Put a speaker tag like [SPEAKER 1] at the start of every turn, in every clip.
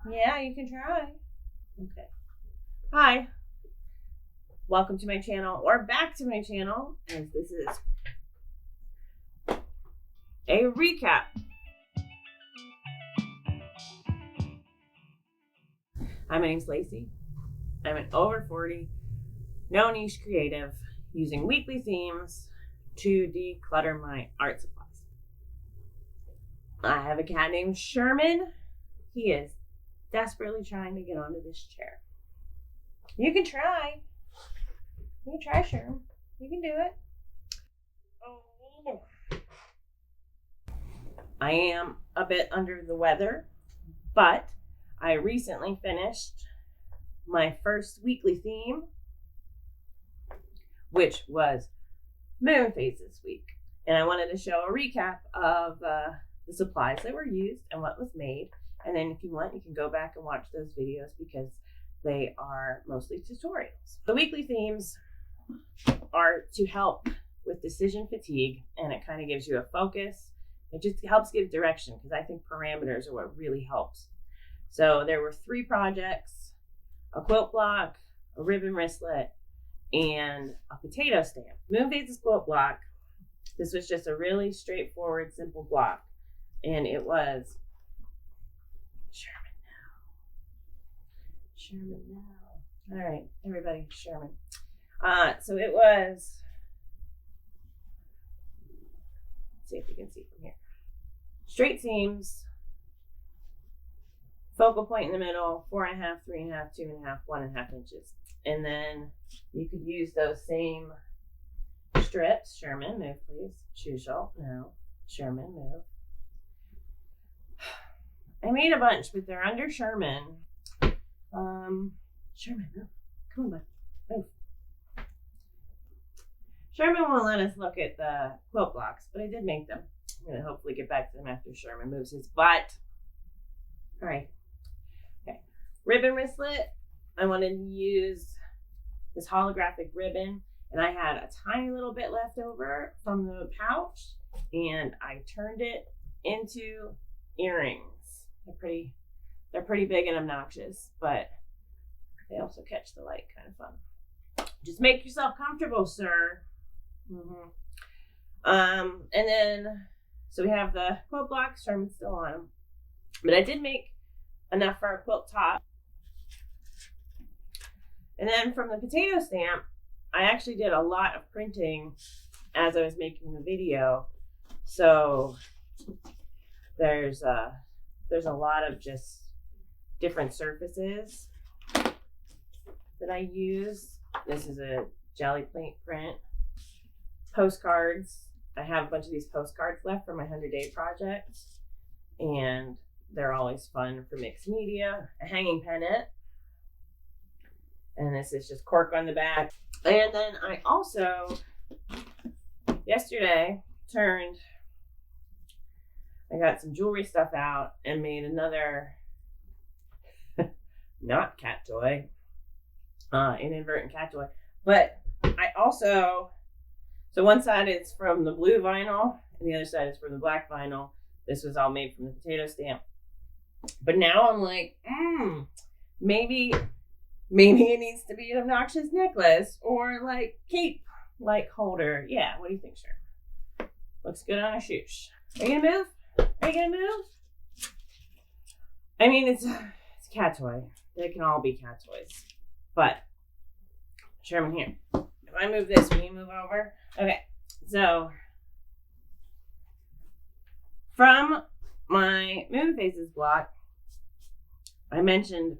[SPEAKER 1] Yeah, you can try. Okay. Hi. Welcome to my channel, or back to my channel, as this is a recap. Hi, my name's Lacey. I'm an over 40, no niche creative, using weekly themes to declutter my art supplies. I have a cat named Sherman. He is desperately trying to get onto this chair. You can try. You can try, Sherman. You can do it. Oh. I am a bit under the weather, but I recently finished my first weekly theme, which was moon phases week. And I wanted to show a recap of the supplies that were used and what was made. And then if you want, you can go back and watch those videos because they are mostly tutorials. The weekly themes are to help with decision fatigue, and it kind of gives you a focus. It just helps give direction because I think parameters are what really helps. So there were 3 projects: a quilt block, a ribbon wristlet, and a potato stamp. Moon Phases quilt block. This was just a really straightforward, simple block. And it was Sherman now. All right, everybody, Sherman. So it was, let's see if you can see from here. Straight seams, focal point in the middle, 4.5, 3.5, 2.5, 1.5 inches. And then you could use those same strips. Sherman, move please. Shushel, no. Sherman, move. I made a bunch, but they're under Sherman. Sherman, move. Come on, bud. Move. Sherman won't let us look at the quilt blocks, but I did make them. I'm going to hopefully get back to them after Sherman moves his butt. All right. Okay. Ribbon wristlet. I wanted to use this holographic ribbon, and I had a tiny little bit left over from the pouch, and I turned it into earrings. They're pretty big and obnoxious, but they also catch the light. Kind of fun. Just make yourself comfortable, sir. And then, so we have the quilt blocks. Sherman's still on them, but I did make enough for a quilt top. And then from the potato stamp, I actually did a lot of printing as I was making the video. So there's a lot of just different surfaces that I use. This is a jelly plate print. Postcards. I have a bunch of these postcards left from my 100-day project, and they're always fun for mixed media. A hanging pennant. And this is just cork on the back. And then I also, yesterday, I got some jewelry stuff out and made another, not cat toy, inadvertent cat toy. But I also, so one side is from the blue vinyl and the other side is from the black vinyl. This was all made from the potato stamp. But now I'm like, maybe it needs to be an obnoxious necklace or like cape like holder. Yeah, what do you think, sir? Looks good on a shoosh. Are you gonna move? Are you gonna move? I mean, it's a cat toy. They can all be cat toys. But Sherman, here. If I move this, will you move over? Okay. So from my Moon Phases block, I mentioned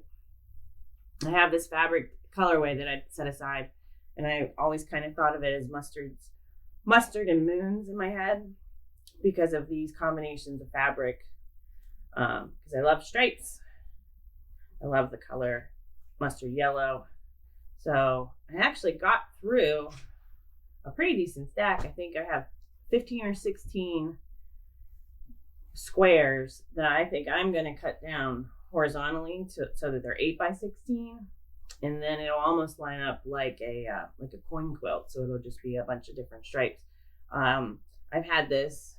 [SPEAKER 1] I have this fabric colorway that I set aside, and I always kind of thought of it as mustard and moons in my head because of these combinations of fabric. Because I love stripes. I love the color mustard yellow. So I actually got through a pretty decent stack. I think I have 15 or 16 squares that I think I'm going to cut down horizontally so that they're 8 by 16, and then it'll almost line up like a coin quilt. So it'll just be a bunch of different stripes. I've had this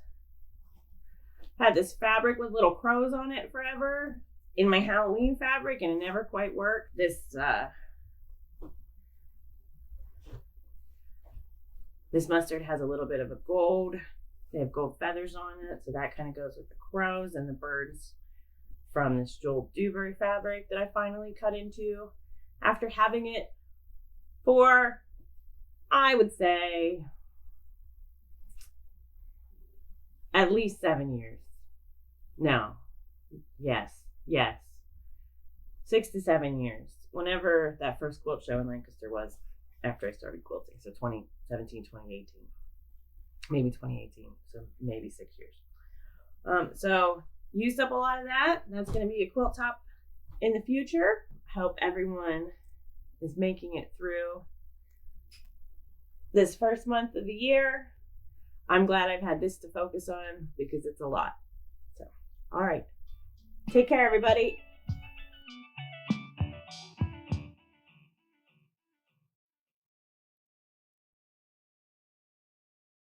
[SPEAKER 1] fabric with little crows on it forever, in my Halloween fabric, and it never quite worked. This mustard has a little bit of a gold. They have gold feathers on it, so that kind of goes with the crows and the birds from this Joel Dewberry fabric that I finally cut into after having it for, I would say, at least 7 years. No. Yes. 6 to 7 years. Whenever that first quilt show in Lancaster was after I started quilting. So 2017, 2018. Maybe 2018. So maybe 6 years. So used up a lot of that. That's going to be a quilt top in the future. Hope everyone is making it through this first month of the year. I'm glad I've had this to focus on because it's a lot. So, all right. Take care, everybody.